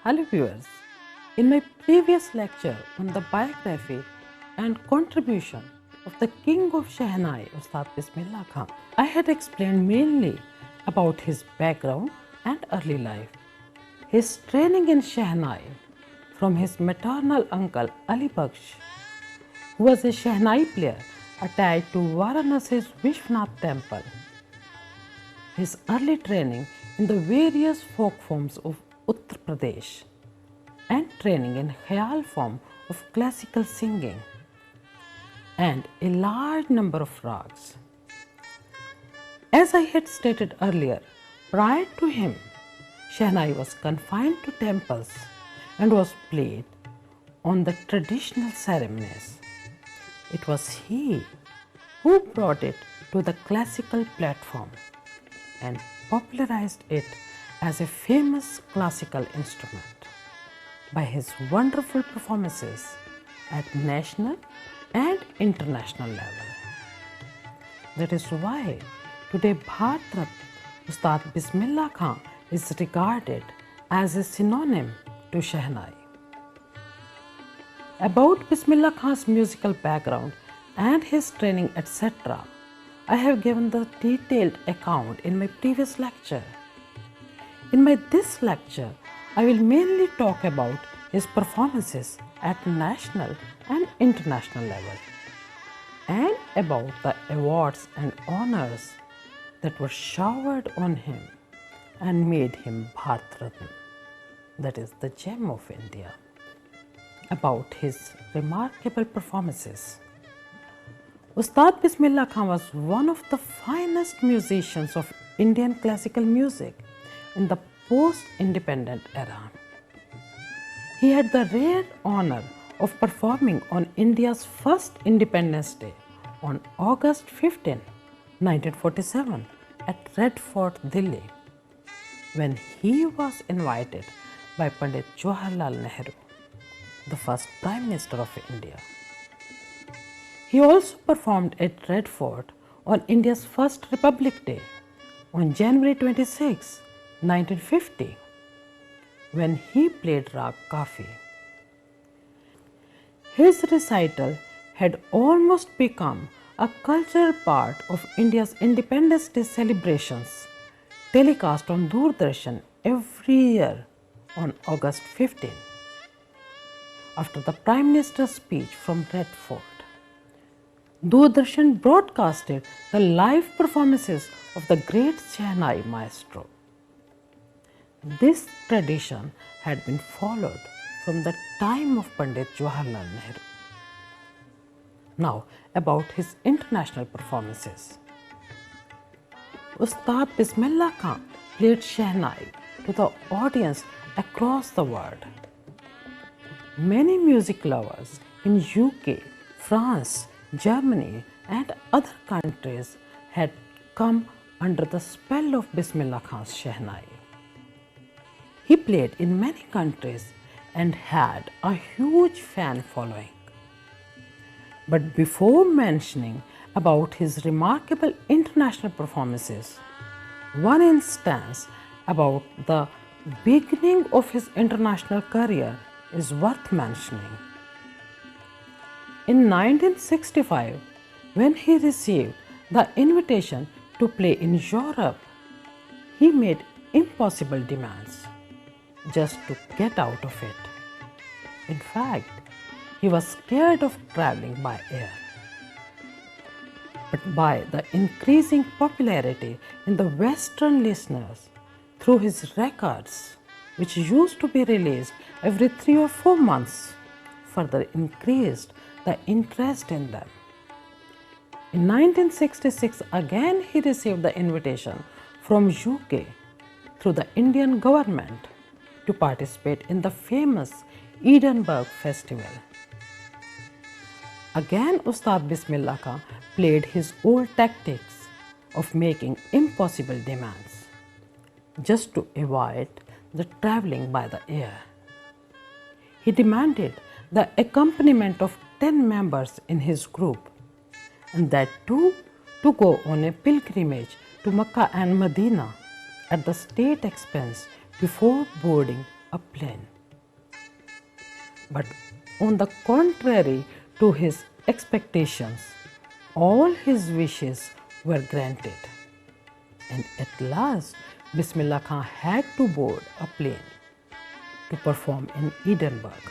Hello viewers, in my previous lecture on the biography and contribution of the King of Shehnai, Ustad Bismillah Khan, I had explained mainly about his background and early life, his training in Shehnai from his maternal uncle Ali Baksh, who was a Shehnai player attached to Varanasi's Vishwanath temple, his early training in the various folk forms of Uttar Pradesh and training in Khayal form of classical singing and a large number of rags. As I had stated earlier, prior to him, Shehnai was confined to temples and was played on the traditional ceremonies. It was he who brought it to the classical platform and popularized it as a famous classical instrument by his wonderful performances at national and international level. That is why today Bharat Ratna Ustad Bismillah Khan is regarded as a synonym to Shehnai. About Bismillah Khan's musical background and his training etc., I have given the detailed account in my previous lecture. In this lecture, I will mainly talk about his performances at national and international level and about the awards and honors that were showered on him and made him Bharat Ratna, that is the gem of India. About his remarkable performances. Ustad Bismillah Khan was one of the finest musicians of Indian classical music in the post-independent era. He had the rare honor of performing on India's first Independence Day on August 15, 1947 at Red Fort, Delhi, when he was invited by Pandit Jawaharlal Nehru, the first Prime Minister of India. He also performed at Red Fort on India's first Republic Day on January 26, 1950, when he played Rag Kafi. His recital had almost become a cultural part of India's Independence Day celebrations, telecast on Doordarshan every year on August 15, after the Prime Minister's speech from Red Fort. Doordarshan broadcasted the live performances of the great Shehnai maestro. This tradition had been followed from the time of Pandit Jawaharlal Nehru. Now about his international performances. Ustad Bismillah Khan played Shehnai to the audience across the world. Many music lovers in UK, France, Germany and other countries had come under the spell of Bismillah Khan's Shehnai. He played in many countries and had a huge fan following. But before mentioning about his remarkable international performances, one instance about the beginning of his international career is worth mentioning. In 1965, when he received the invitation to play in Europe, he made impossible demands just to get out of it. In fact, he was scared of traveling by air. But by the increasing popularity in the Western listeners through his records, which used to be released every 3 or 4 months, further increased the interest in them. In 1966, again he received the invitation from UK through the Indian government to participate in the famous Edinburgh Festival. Again, Ustad Bismillah Khan played his old tactics of making impossible demands just to avoid the traveling by the air. He demanded the accompaniment of 10 members in his group, and that too to go on a pilgrimage to Mecca and Medina at the state expense before boarding a plane. But on the contrary to his expectations, all his wishes were granted. And at last, Bismillah Khan had to board a plane to perform in Edinburgh.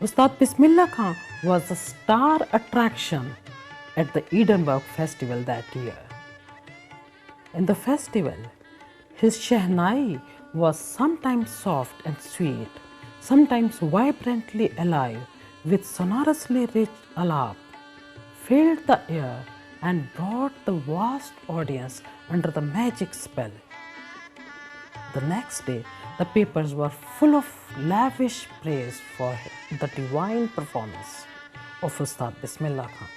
Ustad Bismillah Khan was the star attraction at the Edinburgh Festival that year. In the festival, his Shehnai was sometimes soft and sweet, sometimes vibrantly alive with sonorously rich alap, filled the air and brought the vast audience under the magic spell. The next day, the papers were full of lavish praise for the divine performance of Ustad Bismillah Khan.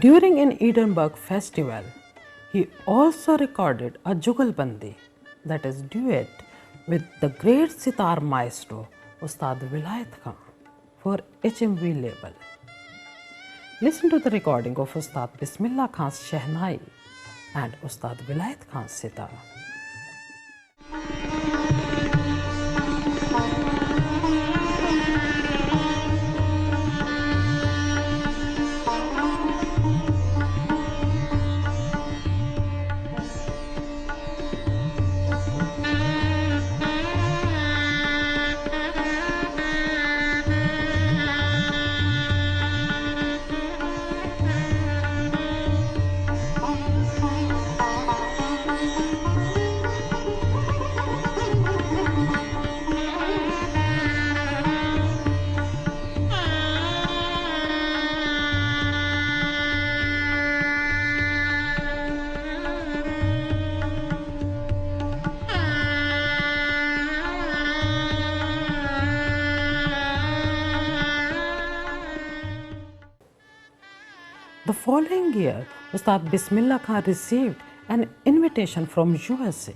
During an Edinburgh festival, he also recorded a Jugalbandi, that is duet, with the great sitar maestro Ustad Vilayat Khan for HMV label. Listen to the recording of Ustad Bismillah Khan's Shehnai and Ustad Vilayat Khan's sitar. The following year, Ustad Bismillah Khan received an invitation from USA.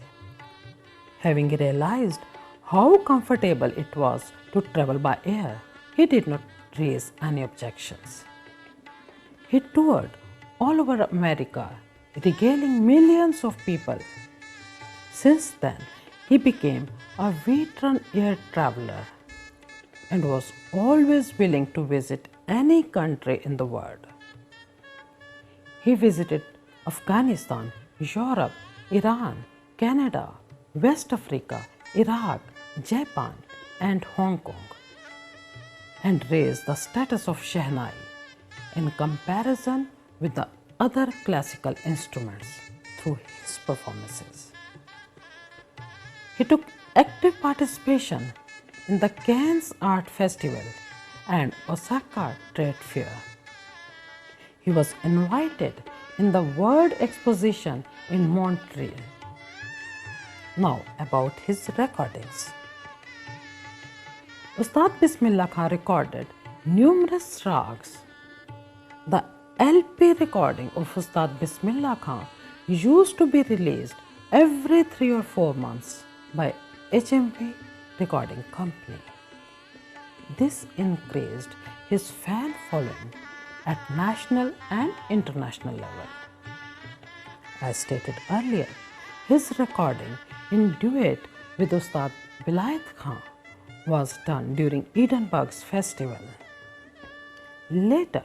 Having realized how comfortable it was to travel by air, he did not raise any objections. He toured all over America, regaling millions of people. Since then, he became a veteran air traveler and was always willing to visit any country in the world. He visited Afghanistan, Europe, Iran, Canada, West Africa, Iraq, Japan, and Hong Kong, and raised the status of Shehnai in comparison with the other classical instruments through his performances. He took active participation in the Cannes Art Festival and Osaka Trade Fair. He was invited in the World Exposition in Montreal. Now about his recordings. Ustad Bismillah Khan recorded numerous rags. The LP recording of Ustad Bismillah Khan used to be released every 3 or 4 months by HMV Recording Company. This increased his fan following at national and international level. As stated earlier, his recording in duet with Ustad Vilayat Khan was done during Edinburgh's festival. Later,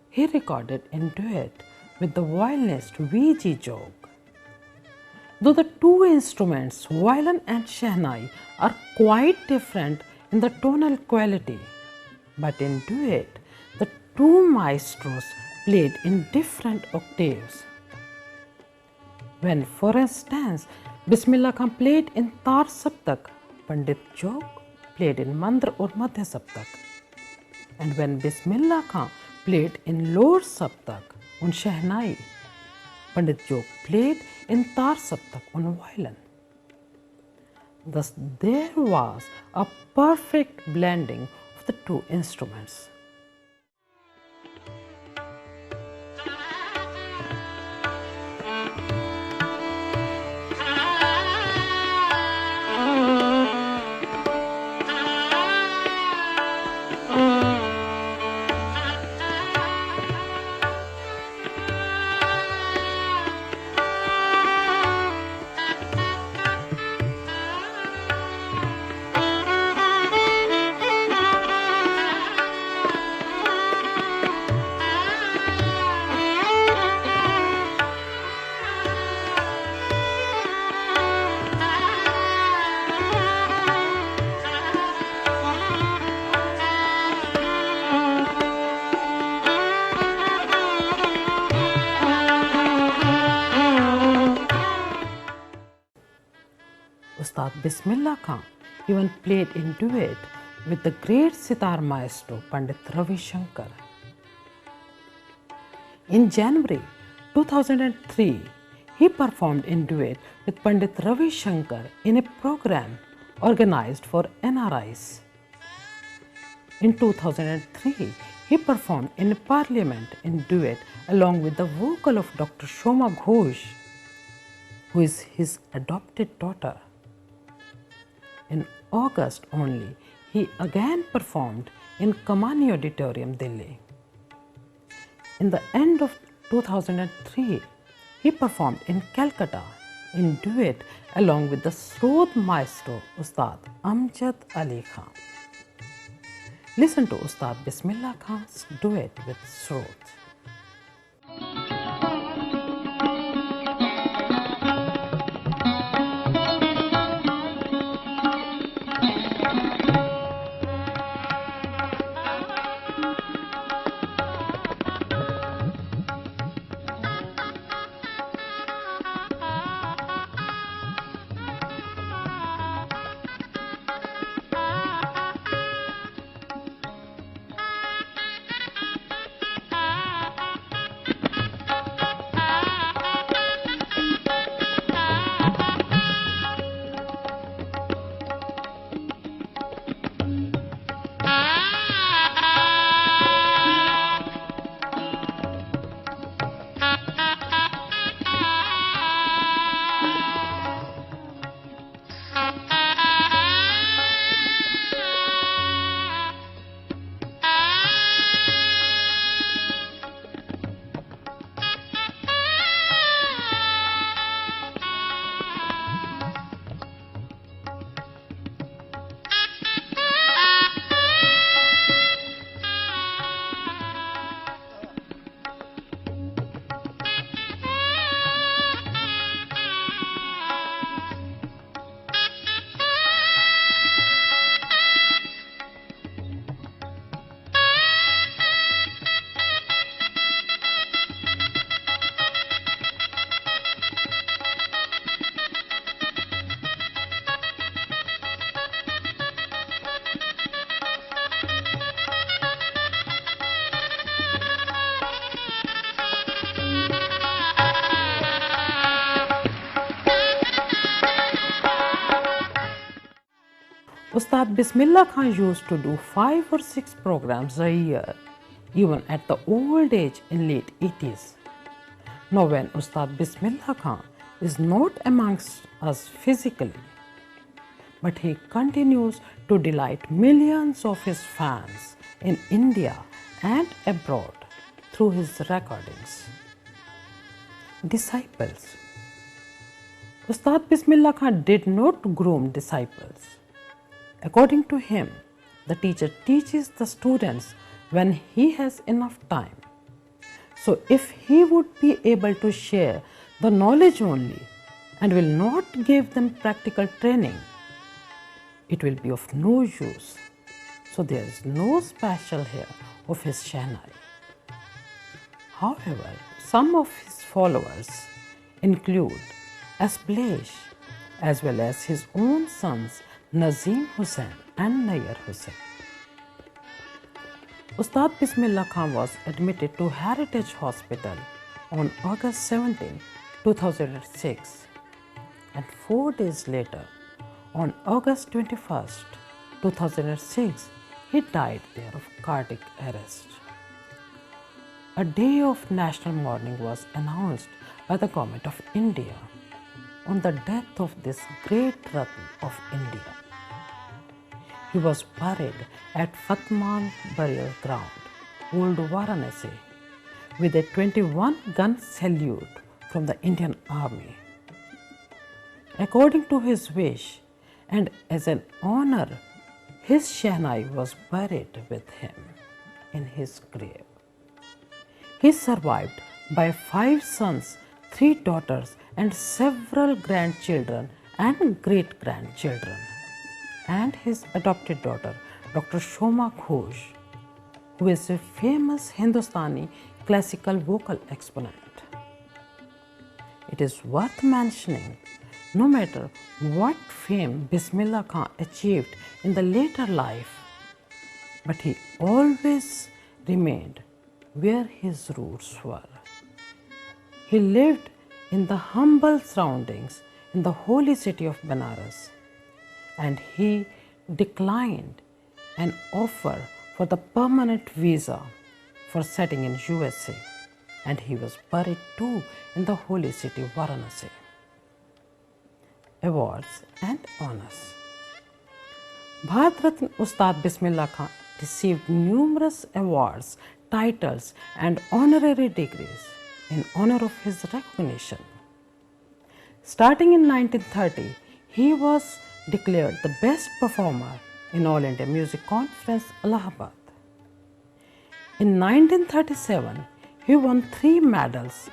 he recorded in duet with the violinist V.G. Jog. Though the two instruments, violin and Shehnai, are quite different in the tonal quality, but in duet, the two maestros played in different octaves. When, for instance, Bismillah Khan played in Tar Saptak, Pandit Jog played in Mandra or Madhya Saptak. And when Bismillah Khan played in Lower Saptak on Shehnai, Pandit Jog played in Tar Saptak on violin. Thus, there was a perfect blending of the two instruments. Ustad Bismillah Khan even played in duet with the great sitar maestro Pandit Ravi Shankar. In January 2003, he performed in duet with Pandit Ravi Shankar in a program organized for NRIs. In 2003, he performed in Parliament in duet along with the vocal of Dr. Shoma Ghosh, who is his adopted daughter. In August only, he again performed in Kamani Auditorium, Delhi. In the end of 2003, he performed in Calcutta in duet along with the Srod maestro Ustad Amjad Ali Khan. Listen to Ustad Bismillah Khan's duet with Srod. Ustad Bismillah Khan used to do 5 or 6 programs a year, even at the old age in late 80s. Now when Ustad Bismillah Khan is not amongst us physically, but he continues to delight millions of his fans in India and abroad through his recordings. Disciples. Ustad Bismillah Khan did not groom disciples. According to him, the teacher teaches the students when he has enough time. So if he would be able to share the knowledge only and will not give them practical training, it will be of no use. So there is no special here of his Shehnai. However, some of his followers include Asblesh as well as his own sons Nazim Hussain and Nayyar Hussain. Ustad Bismillah Khan was admitted to Heritage Hospital on August 17, 2006, and 4 days later, on August 21, 2006, he died there of cardiac arrest. A day of national mourning was announced by the government of India on the death of this great Ratna of India. He was buried at Fatman Burial Ground, Old Varanasi, with a 21-gun salute from the Indian Army. According to his wish and as an honor, his Shehnai was buried with him in his grave. He is survived by 5 sons, 3 daughters and several grandchildren and great-grandchildren, and his adopted daughter, Dr. Shoma Ghosh, who is a famous Hindustani classical vocal exponent. It is worth mentioning no matter what fame Bismillah Khan achieved in the later life, but he always remained where his roots were. He lived in the humble surroundings in the holy city of Benares, and he declined an offer for the permanent visa for settling in USA, and he was buried too in the holy city Varanasi. Awards and honors. Bharat Ratna Ustad Bismillah Khan received numerous awards, titles and honorary degrees in honor of his recognition. Starting in 1930, he was declared the best performer in All India Music Conference, Allahabad. In 1937, he won 3 medals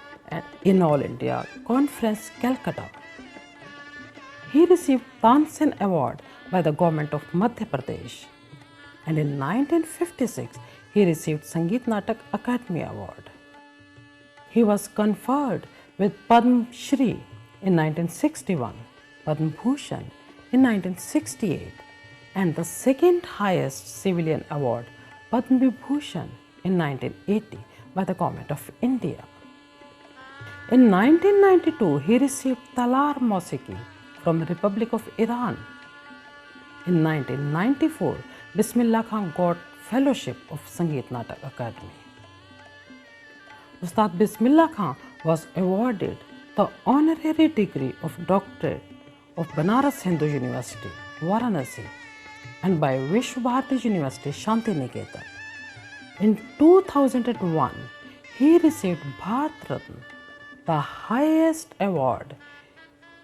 in All India Conference, Calcutta. He received Tansen Award by the government of Madhya Pradesh, and in 1956, he received Sangeet Natak Academy Award. He was conferred with Padma Shri in 1961, Padma Bhushan in 1968, and the second highest civilian award, Padma Vibhushan, in 1980 by the Government of India. In 1992, he received Talar Mausiqui from the Republic of Iran. In 1994, Bismillah Khan got Fellowship of Sangeet Natak Academy. Ustad Bismillah Khan was awarded the honorary degree of Doctorate of Banaras Hindu University, Varanasi, and by Vishwa Bharati University, Shantiniketan. In 2001, he received Bharat Ratna, the highest award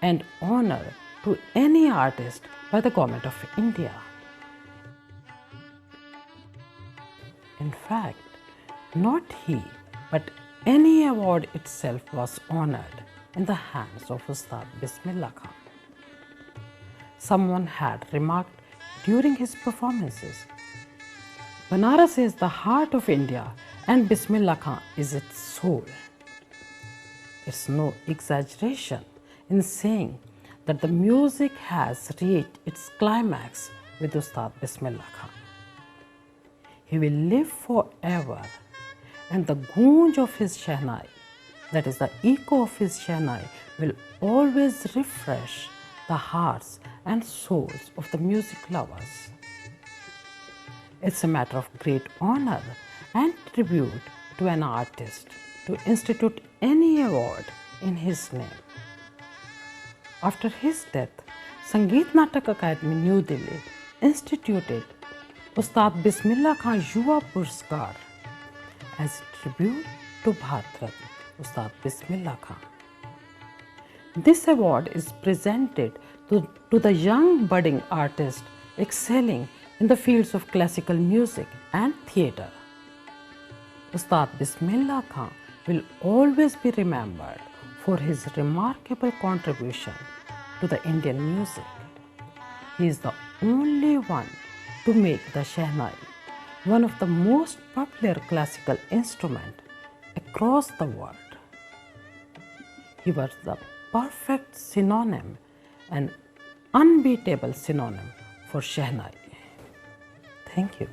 and honor to any artist by the Government of India. In fact, not he, but any award itself was honored in the hands of Ustad Bismillah Khan. Someone had remarked during his performances, Banaras is the heart of India and Bismillah Khan is its soul. It's no exaggeration in saying that the music has reached its climax with Ustad Bismillah Khan. He will live forever, and the goonj of his Shehnai, that is the echo of his Shehnai, will always refresh the hearts and souls of the music lovers. It's a matter of great honor and tribute to an artist to institute any award in his name. After his death, Sangeet Natak Academy, New Delhi instituted Ustad Bismillah Khan Yuva Puraskar as a tribute to Bharat Ratna Ustad Bismillah Khan. This award is presented to the young budding artist excelling in the fields of classical music and theatre. Ustad Bismillah Khan will always be remembered for his remarkable contribution to the Indian music. He is the only one to make the Shehnai one of the most popular classical instruments across the world. He was the perfect synonym and unbeatable synonym for Shehnai. Thank you.